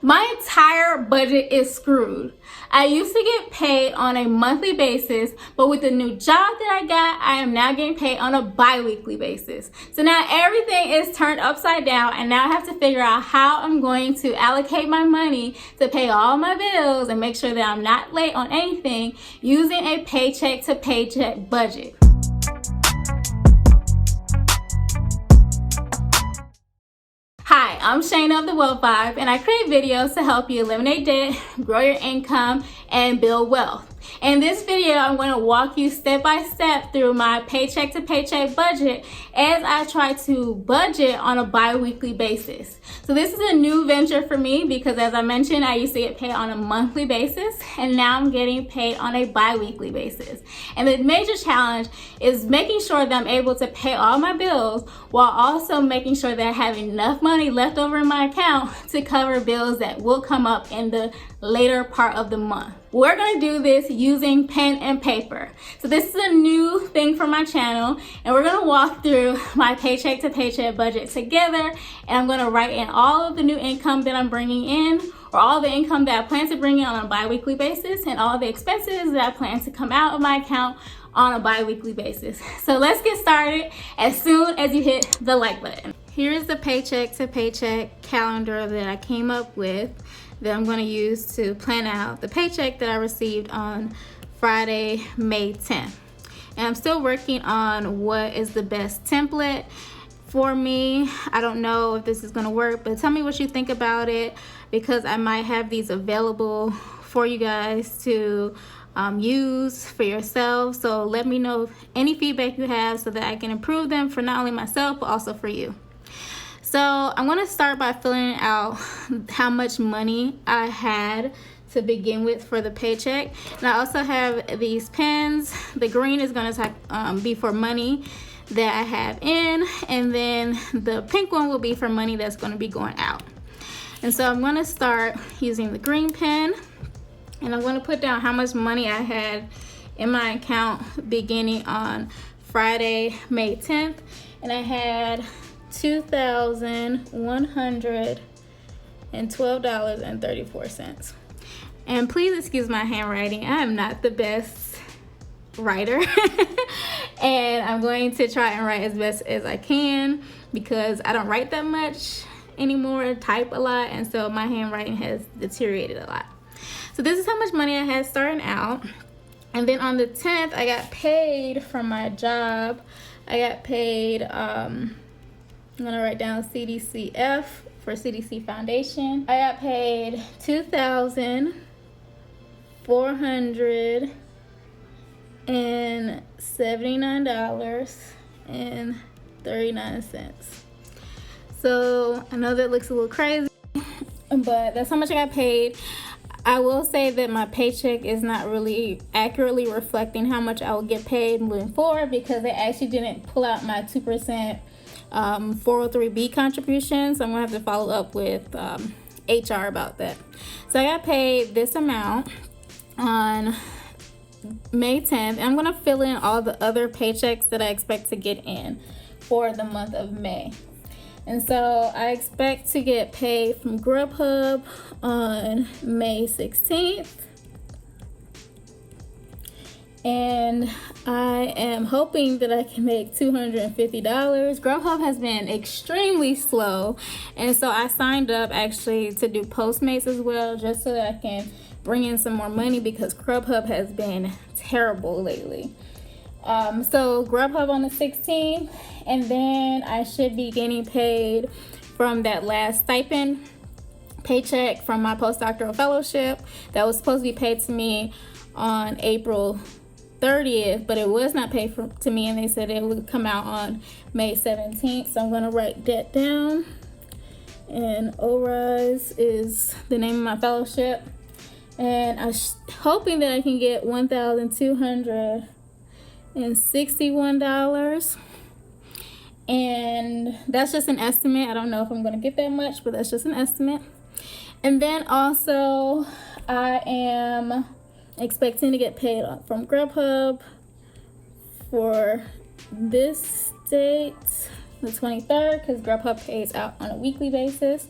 My entire budget is screwed. I used to get paid on a monthly basis, but with the new job that I got, I am now getting paid on a bi-weekly basis. So now everything is turned upside down, and now I have to figure out how I'm going to allocate my money to pay all my bills and make sure that I'm not late on anything using a paycheck to paycheck budget. Hi, I'm SHANA of the Wealth Vibe, and I create videos to help you eliminate debt, grow your income, and build wealth. In this video, I'm going to walk you step by step through my paycheck to paycheck budget as I try to budget on a bi-weekly basis. So this is a new venture for me because, as I mentioned, I used to get paid on a monthly basis, and now I'm getting paid on a bi-weekly basis. And the major challenge is making sure that I'm able to pay all my bills while also making sure that I have enough money left over in my account to cover bills that will come up in the later part of the month. We're going to do this using pen and paper. So this is a new thing for my channel, and we're going to walk through my paycheck to paycheck budget together, and I'm going to write in all of the new income that I'm bringing in, or all the income that I plan to bring in on a bi-weekly basis, and all the expenses that I plan to come out of my account on a bi-weekly basis. So let's get started as soon as you hit the like button. Here's the paycheck to paycheck calendar that I came up with that I'm going to use to plan out the paycheck that I received on Friday, May 10th. And I'm still working on what is the best template for me. I don't know if this is going to work, but tell me what you think about it, because I might have these available for you guys to use for yourself. So let me know any feedback you have so that I can improve them for not only myself but also for you. So I'm going to start by filling out how much money I had to begin with for the paycheck. And I also have these pens. The green is going to be for money that I have in, and then the pink one will be for money that's going to be going out. And so I'm going to start using the green pen, and I'm going to put down how much money I had in my account beginning on Friday, May 10th. And I had $2,112.34. And please excuse my handwriting. I am not the best writer. And I'm going to try and write as best as I can because I don't write that much anymore, type a lot, and so my handwriting has deteriorated a lot. So this is how much money I had starting out. And then on the 10th, I got paid from my job. I got paid, I'm gonna write down CDCF for CDC Foundation. I got paid $2,479.39. So I know that looks a little crazy, but that's how much I got paid. I will say that my paycheck is not really accurately reflecting how much I will get paid moving forward because they actually didn't pull out my 2% 403B contributions. I'm gonna have to follow up with HR about that. So I got paid this amount on May 10th. I'm gonna fill in all the other paychecks that I expect to get in for the month of May. And so I expect to get paid from Grubhub on May 16th. And I am hoping that I can make $250. Grubhub has been extremely slow. And so I signed up actually to do Postmates as well, just so that I can bring in some more money because Grubhub has been terrible lately. So Grubhub on the 16th, and then I should be getting paid from that last stipend paycheck from my postdoctoral fellowship that was supposed to be paid to me on April 30th, but it was not paid to me, and they said it would come out on May 17th. So I'm going to write that down. And ORISE is the name of my fellowship, and I'm hoping that I can get $1,261, and that's just an estimate. I don't know if I'm going to get that much, but that's just an estimate. And then also I am expecting to get paid from Grubhub for this date, the 23rd, because Grubhub pays out on a weekly basis.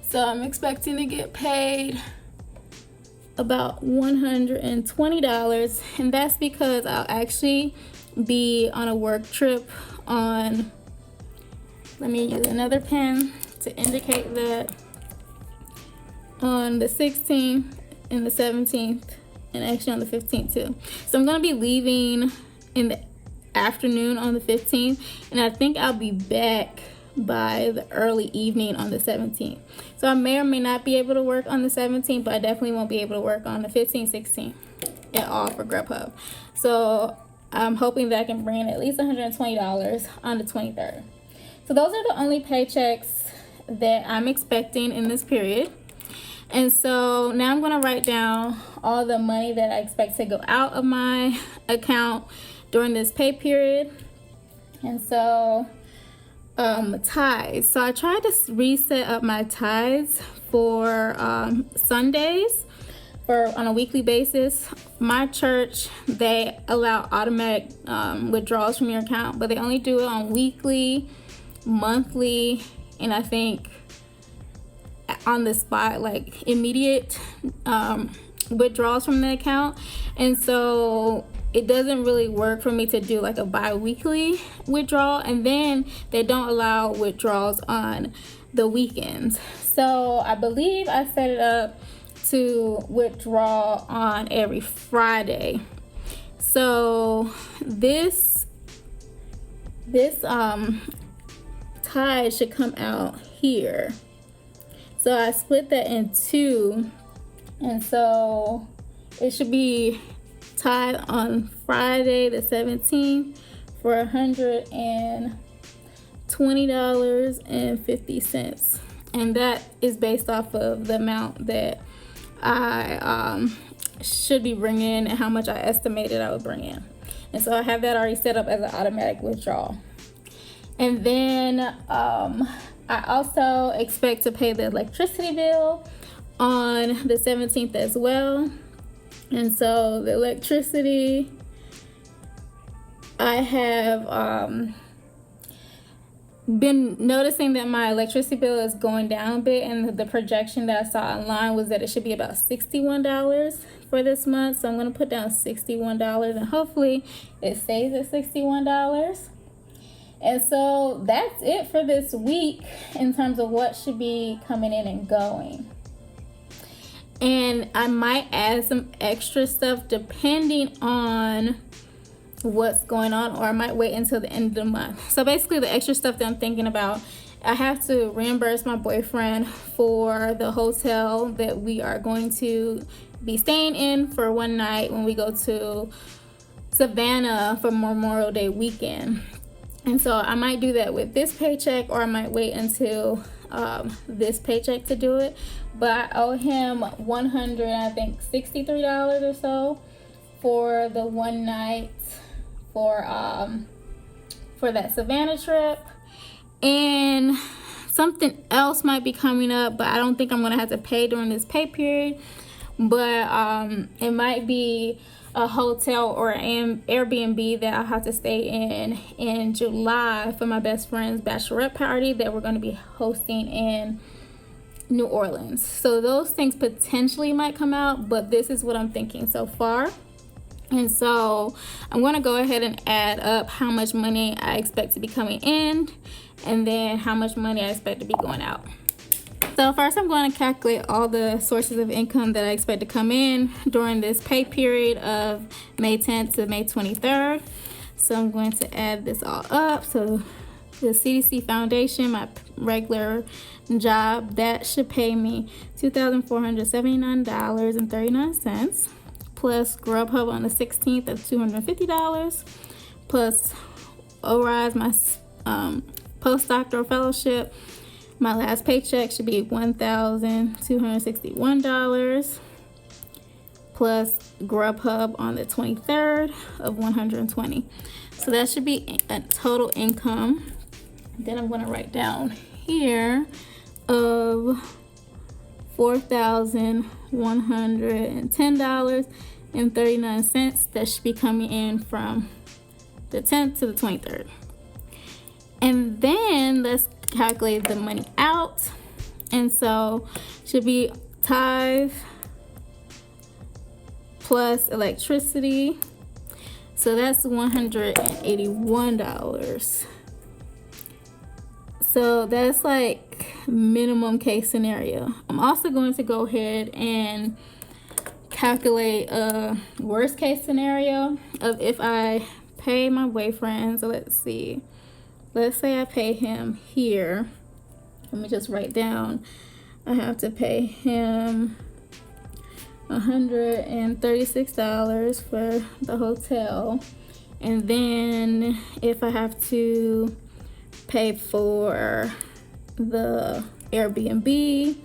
So I'm expecting to get paid about $120, and that's because I'll actually be on a work trip on, let me use another pen to indicate that, on the 16th and the 17th, and actually on the 15th too. So I'm gonna be leaving in the afternoon on the 15th, and I think I'll be back by the early evening on the 17th. So I may or may not be able to work on the 17th, but I definitely won't be able to work on the 15th, 16th at all for Grubhub. So I'm hoping that I can bring in at least $120 on the 23rd. So those are the only paychecks that I'm expecting in this period. And so now I'm going to write down all the money that I expect to go out of my account during this pay period. And so tithes. So I tried to reset up my tithes for Sundays on a weekly basis. My church, they allow automatic withdrawals from your account, but they only do it on weekly, monthly, and I think on the spot, like immediate withdrawals from the account. And so it doesn't really work for me to do like a bi-weekly withdrawal, and then they don't allow withdrawals on the weekends. So I believe I set it up to withdraw on every Friday. So this tithe should come out here. So I split that in two, and so it should be tithe on Friday the 17th for $120.50, and that is based off of the amount that I should be bringing in and how much I estimated I would bring in. And so I have that already set up as an automatic withdrawal. And then I also expect to pay the electricity bill on the 17th as well. And so the electricity, I have been noticing that my electricity bill is going down a bit, and the projection that I saw online was that it should be about $61 for this month. So I'm going to put down $61, and hopefully it stays at $61. And so that's it for this week in terms of what should be coming in and going. And I might add some extra stuff depending on what's going on, or I might wait until the end of the month. So basically the extra stuff that I'm thinking about, I have to reimburse my boyfriend for the hotel that we are going to be staying in for one night when we go to Savannah for Memorial Day weekend. And so I might do that with this paycheck, or I might wait until this paycheck to do it. But I owe him $163 or so for the one night for that Savannah trip. And something else might be coming up, but I don't think I'm gonna have to pay during this pay period. But it might be a hotel or an Airbnb that I'll have to stay in July for my best friend's bachelorette party that we're going to be hosting in New Orleans. So those things potentially might come out, but this is what I'm thinking so far. And so I'm going to go ahead and add up how much money I expect to be coming in, and then how much money I expect to be going out. So first I'm going to calculate all the sources of income that I expect to come in during this pay period of May 10th to May 23rd. So I'm going to add this all up. So the CDC Foundation, my regular job, that should pay me $2,479.39, plus Grubhub on the 16th of $250, plus ORISE, my postdoctoral fellowship. My last paycheck should be $1,261, plus Grubhub on the 23rd of $120. So that should be a total income. Then I'm going to write down here of $4,110.39. That should be coming in from the 10th to the 23rd. And then let's calculate the money out. And so should be tithe plus electricity. So that's $181. So that's like minimum case scenario. I'm also going to go ahead and calculate a worst case scenario of if I pay my boyfriend. So let's see. Let's say I pay him here. Let me just write down. I have to pay him $136 for the hotel. And then if I have to pay for the Airbnb,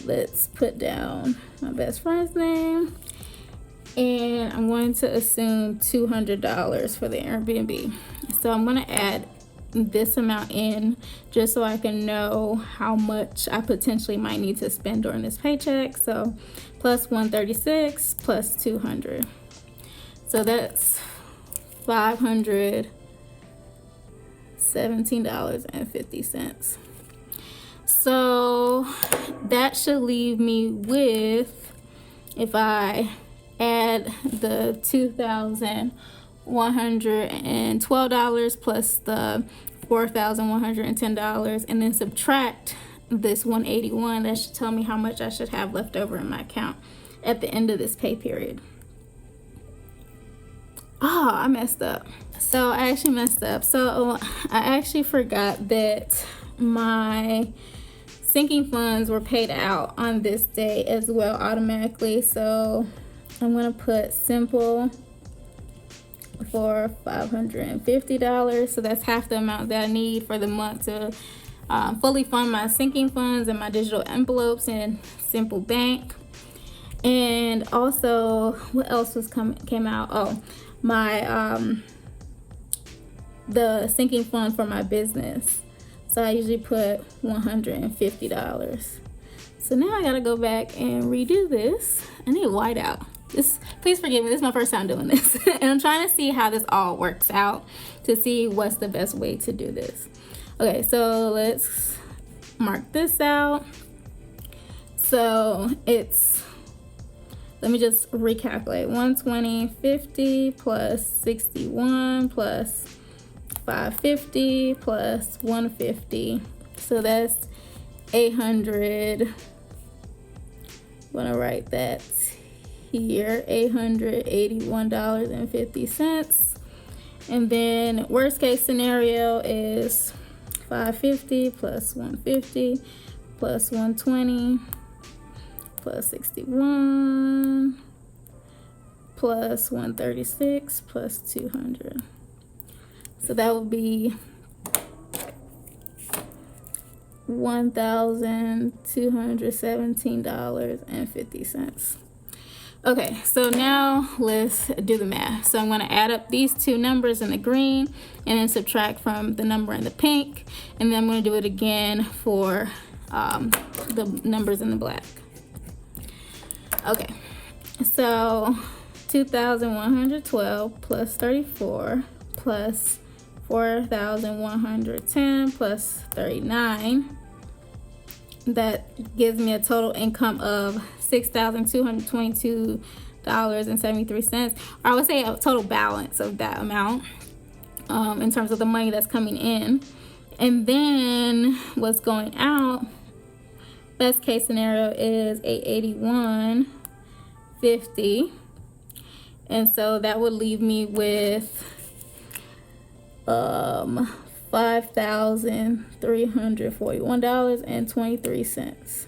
let's put down my best friend's name, and I'm going to assume $200 for the Airbnb. So I'm going to add this amount in just so I can know how much I potentially might need to spend during this paycheck. So plus 136 plus 200, so that's $517.50. So that should leave me with, if I add the $2,112 plus the $4,110 and then subtract this 181, that should tell me how much I should have left over in my account at the end of this pay period. Oh, I messed up. So I actually messed up. So I actually forgot that my sinking funds were paid out on this day as well automatically. So I'm gonna put simple for $550. So that's half the amount that I need for the month to fully fund my sinking funds and my digital envelopes in Simple Bank. And also, what else came out? Oh, my the sinking fund for my business. So I usually put $150. So now I gotta go back and redo this. I need white out. Please forgive me, this is my first time doing this. And I'm trying to see how this all works out to see what's the best way to do this. Okay, so let's mark this out. So it's, let me just recalculate. 120.50 plus 61 plus 550 plus 150. So that's 800. I'm gonna write that here, $881.50. And then worst case scenario is 550 plus 150 plus 120 plus 61 plus 136 plus 200. So that would be $1,217.50. Okay, so now let's do the math. So I'm going to add up these two numbers in the green and then subtract from the number in the pink. And then I'm going to do it again for the numbers in the black. Okay, so 2,112 plus 34 plus 4,110 plus 39. That gives me a total income of $6,222.73. Or I would say a total balance of that amount in terms of the money that's coming in. And then what's going out, best case scenario is $881.50. And so that would leave me with $5,341.23.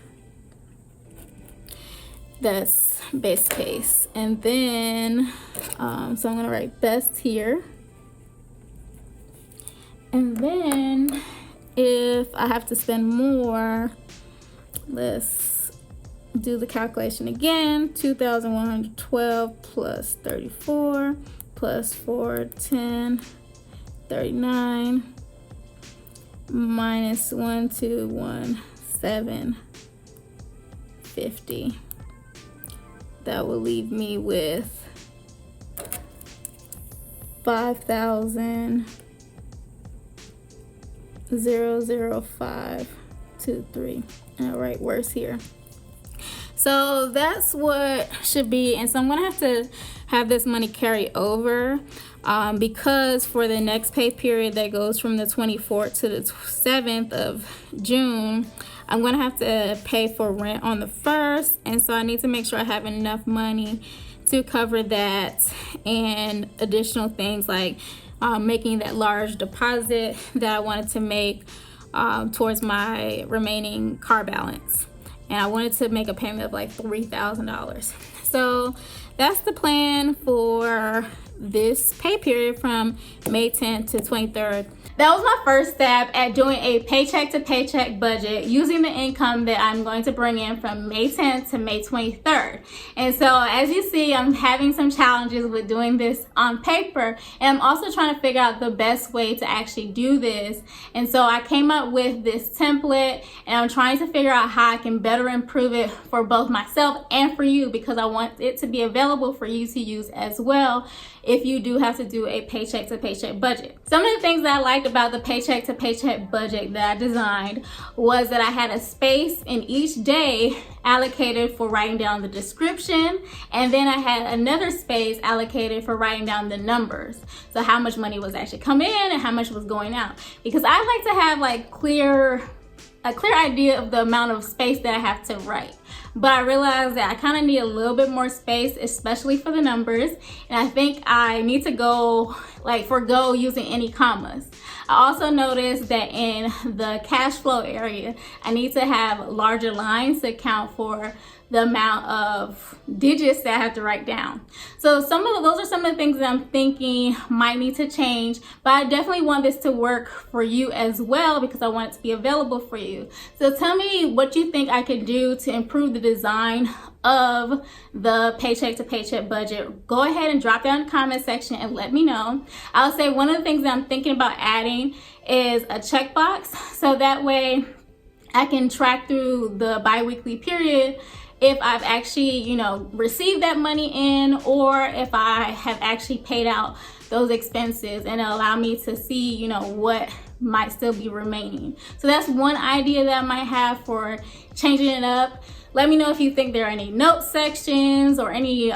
That's best case. And then so I'm gonna write best here. And then if I have to spend more, let's do the calculation again. 2,112 plus 34 plus 410, 39 minus 1,217.50. That will leave me with $5,005 2, 3. All right, where's here? So that's what should be. And so I'm gonna have to have this money carry over because for the next pay period that goes from the 24th to the 7th of June, I'm gonna have to pay for rent on the 1st. And so I need to make sure I have enough money to cover that and additional things like making that large deposit that I wanted to make towards my remaining car balance. And I wanted to make a payment of like $3,000. So that's the plan for this pay period from May 10th to 23rd. That was my first step at doing a paycheck to paycheck budget using the income that I'm going to bring in from May 10th to May 23rd. And so as you see, I'm having some challenges with doing this on paper, and I'm also trying to figure out the best way to actually do this. And so I came up with this template, and I'm trying to figure out how I can better improve it for both myself and for you, because I want it to be available for you to use as well if you do have to do a paycheck to paycheck budget. Some of the things that I liked about the paycheck to paycheck budget that I designed was that I had a space in each day allocated for writing down the description, and then I had another space allocated for writing down the numbers. So how much money was actually coming in and how much was going out. Because I like to have like a clear idea of the amount of space that I have to write. But I realized that I kind of need a little bit more space, especially for the numbers. And I think I need to forgo using any commas. I also noticed that in the cash flow area, I need to have larger lines to account for the amount of digits that I have to write down. So those are some of the things that I'm thinking might need to change, but I definitely want this to work for you as well because I want it to be available for you. So tell me what you think I could do to improve the design of the paycheck to paycheck budget. Go ahead and drop down in the comment section and let me know. I'll say one of the things that I'm thinking about adding is a checkbox, so that way I can track through the bi-weekly period if I've actually, received that money in, or if I have actually paid out those expenses, and it'll allow me to see, what might still be remaining. So that's one idea that I might have for changing it up. Let me know if you think there are any note sections or any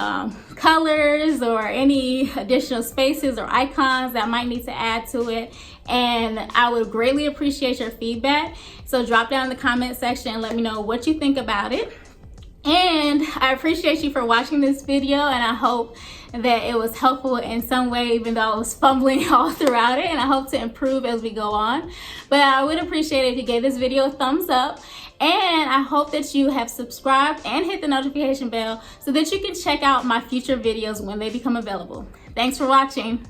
colors or any additional spaces or icons that I might need to add to it. And I would greatly appreciate your feedback. So drop down in the comment section and let me know what you think about it. And I appreciate you for watching this video, and I hope that it was helpful in some way, even though I was fumbling all throughout it, and I hope to improve as we go on. But I would appreciate it if you gave this video a thumbs up, and I hope that you have subscribed and hit the notification bell so that you can check out my future videos when they become available. Thanks for watching.